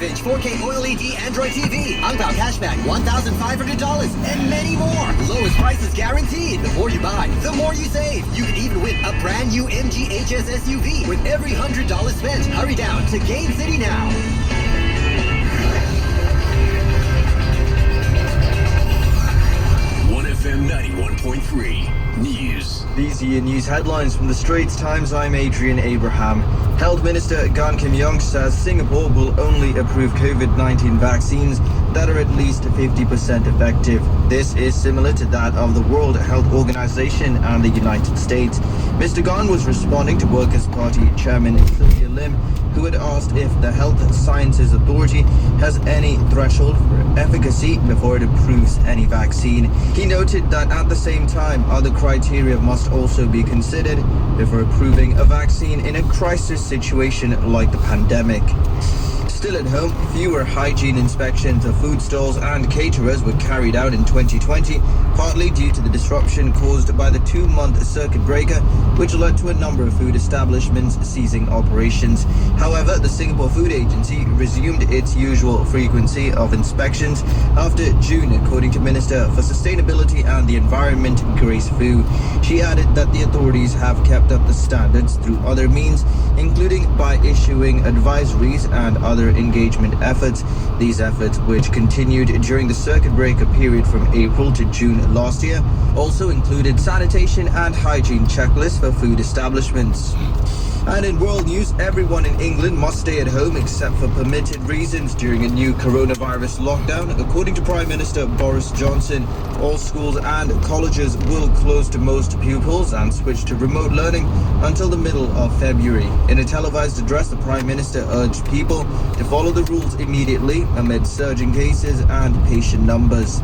Inch 4K OLED Android TV, Angpao cashback $1,500, and many more. Lowest prices guaranteed. The more you buy, the more you save. You can even win a brand new MG HS SUV with every $100 spent. Hurry down to Gain City now. 1FM 91.3 News. These are your news headlines from the Straits Times. I'm Adrian Abraham. Health Minister Gan Kim-yong says Singapore will only approve COVID-19 vaccines that are at least 50% effective. This is similar to that of the World Health Organization and the United States. Mr. Gan was responding to Workers' Party Chairman Sylvia Lim, who had asked if the Health Sciences Authority has any threshold for efficacy before it approves any vaccine. He noted that at the same time, other criteria must also be considered before approving a vaccine in a crisis situation like the pandemic. Still at home, fewer hygiene inspections of food stalls and caterers were carried out in 2020, partly due to the disruption caused by the 2-month circuit breaker, which led to a number of food establishments ceasing operations. However, the Singapore Food Agency resumed its usual frequency of inspections after June, according to Minister for Sustainability and the Environment, Grace Fu. She added that the authorities have kept up the standards through other means, including by issuing advisories and other engagement efforts. These efforts, which continued during the circuit breaker period from April to June last year, also included sanitation and hygiene checklists for food establishments. And in world news, everyone in England must stay at home except for permitted reasons during a new coronavirus lockdown. According to Prime Minister Boris Johnson, all schools and colleges will close to most pupils and switch to remote learning until the middle of February. In a televised address, the Prime Minister urged people to follow the rules immediately amid surging cases and patient numbers.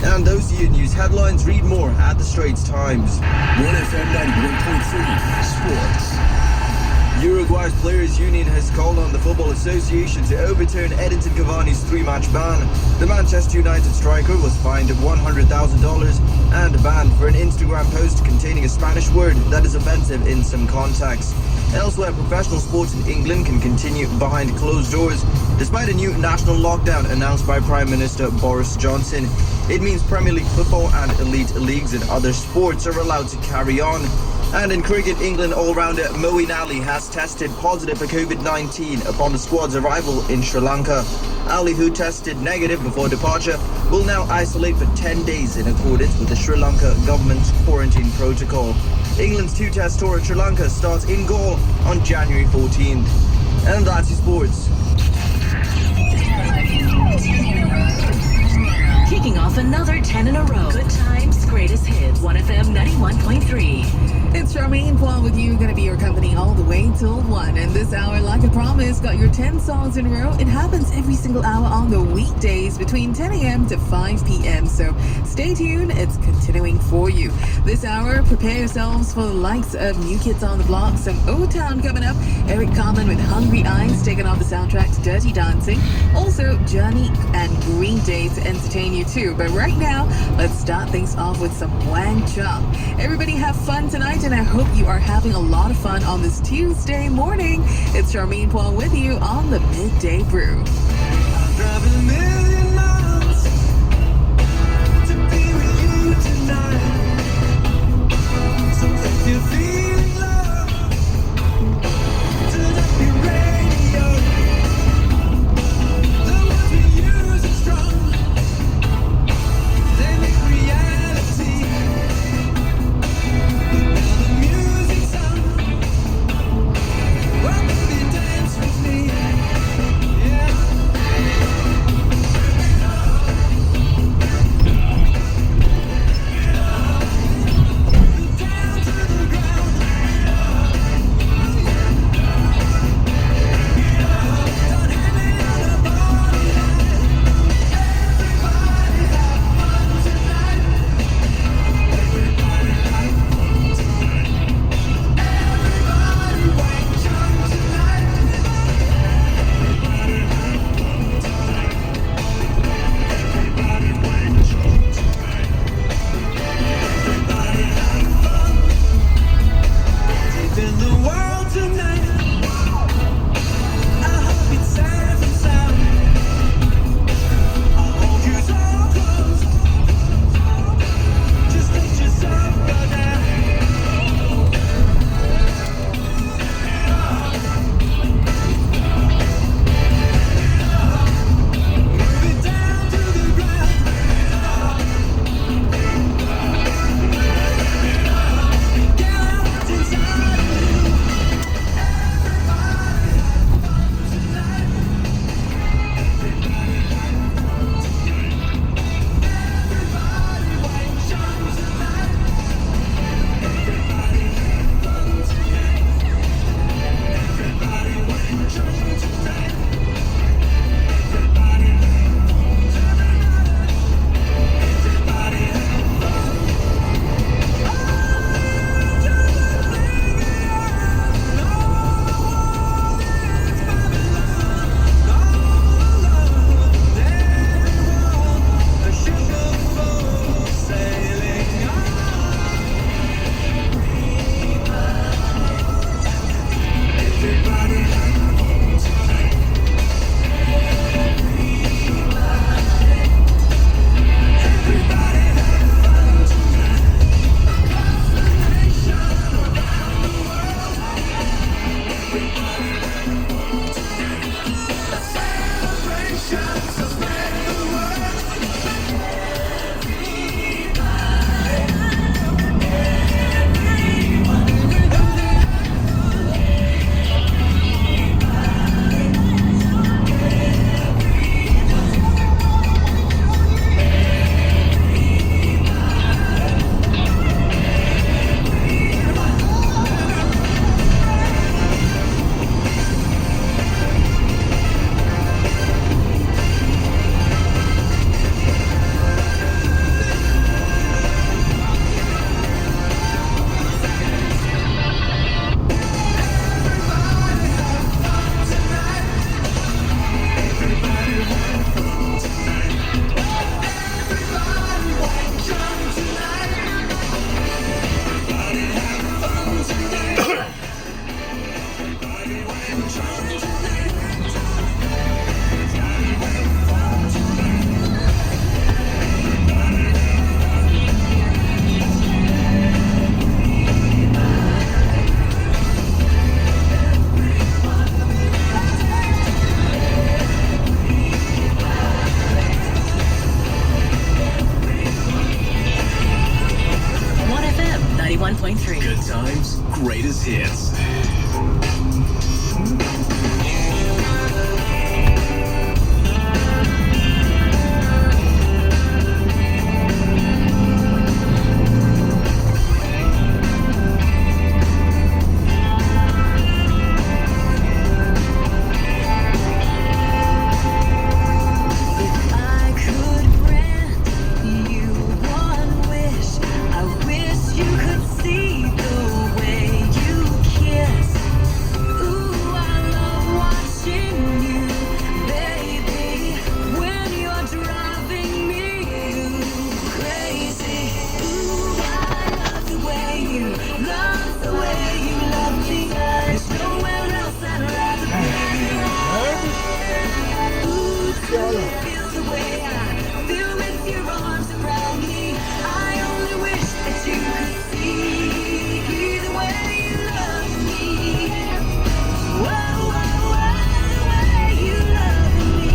And those are your news headlines. Read more at the Straits Times. 1FM 91.3 Sports. Uruguay's Players Union has called on the Football Association to overturn Edinson Cavani's 3-match ban. The Manchester United striker was fined $100,000 and banned for an Instagram post containing a Spanish word that is offensive in some contexts. Elsewhere, professional sports in England can continue behind closed doors despite a new national lockdown announced by Prime Minister Boris Johnson. It means Premier League football and elite leagues and other sports are allowed to carry on. And in cricket, England all-rounder Moeen Ali has tested positive for COVID-19 upon the squad's arrival in Sri Lanka. Ali, who tested negative before departure, will now isolate for 10 days in accordance with the Sri Lanka government's quarantine protocol. England's 2-test tour in Sri Lanka starts in Galle on January 14th. And that's your sports. Kicking off another 10 in a row. Good times, greatest hits. 1FM 91.3. It's Charmaine Paul with you, gonna be your company all the way till 1. And this hour, like I promised, got your 10 songs in a row. It happens every single hour on the weekdays between 10 a.m. to 5 p.m. So stay tuned, it's continuing for you. This hour, prepare yourselves for the likes of New Kids on the Block, some O-Town coming up, Eric Carmen with Hungry Eyes taking on the soundtrack to Dirty Dancing. Also, Journey and Green Day to entertain you too. But right now, let's start things off with some Wang Chung. Everybody have fun tonight, and I hope you are having a lot of fun on this Tuesday morning. It's Charmaine Paul with you on the Midday Brew. I'll drive a million miles to be with you tonight. So if you're feeling love, turn up your radio. The words we use are strong, they make reality. Now the music's on, well baby dance with me, yeah. greatest hits. I could grant you one wish. I wish you could see the way you kiss. Ooh, I love watching you, baby, when you're driving me crazy. Ooh, I love the way you love me. There's nowhere else I'd rather be. Ooh, to feel the way I feel with your arms around me. I only wish that you could see the way you love me. Whoa, whoa, whoa, the way you love me.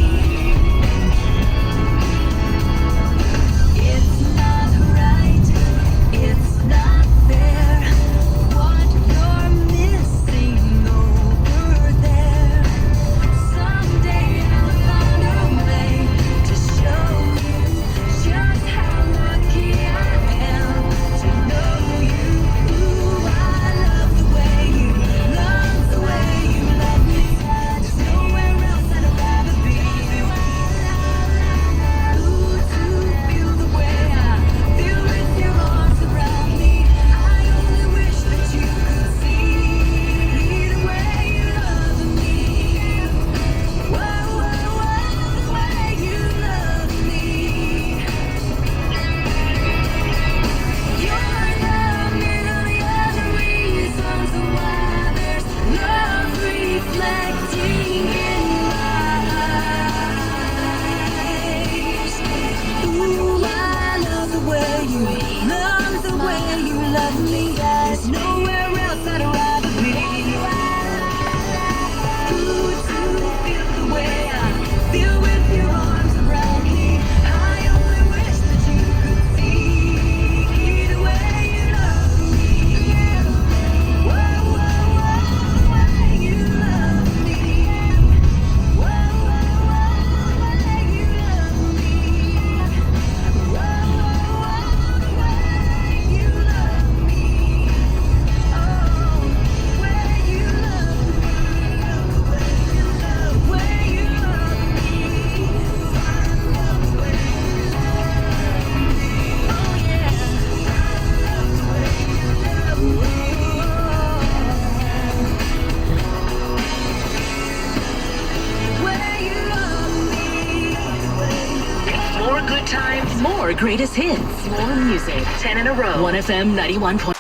It's not right, it's not fair, what you're missing over there. Someday I'll find a way to show you just how lucky I am to know you. Ooh, I love the way you love me. There's nowhere else I'd rather be. Ooh, to feel the way I feel with your arms around me. I only wish that you could see the way you love me. Whoa, whoa, whoa, the way you love me. Your love is all the other reasons why there's love reflecting in my eyes. Ooh, I love the way you love me. There's nowhere else I'd rather be. Ooh, to feel the way I feel with your arms around me. I only wish that you could see the way you love me. Whoa, whoa, whoa, the way you love me. Whoa, whoa, whoa, the way you love me. Whoa, whoa, whoa, the way you love me. Oh, the way you love me. The way you love me. Oh, yeah. More good times, more greatest hits, more music. 10 in a row. 1FM 91.3.